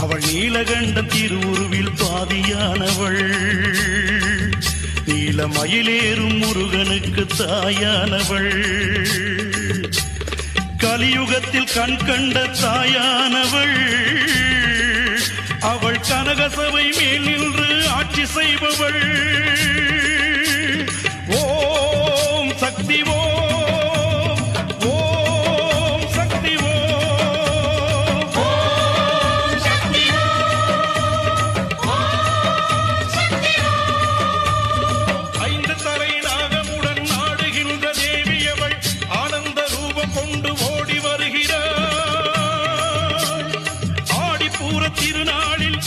அவள் நீலகண்ட திருவுருவில் பாதியானவள், நீல மயிலேறும் முருகனுக்கு தாயானவள், கலியுகத்தில் கண் கண்ட தாயானவள், அவள் கனகசபை மேல் நின்று ஆட்சி செய்பவள். ஓம் சக்தி ஓம், ஓம் சக்தி ஓம், ஓம் சக்தி ஓம் சக்தி ஐந்து தரை நாகமுடன் ஆடுகின்ற தேவியவள், ஆனந்த ரூபம் கொண்டு ஓடி வருகிறாள். ஆடிப்பூர திருநாளில்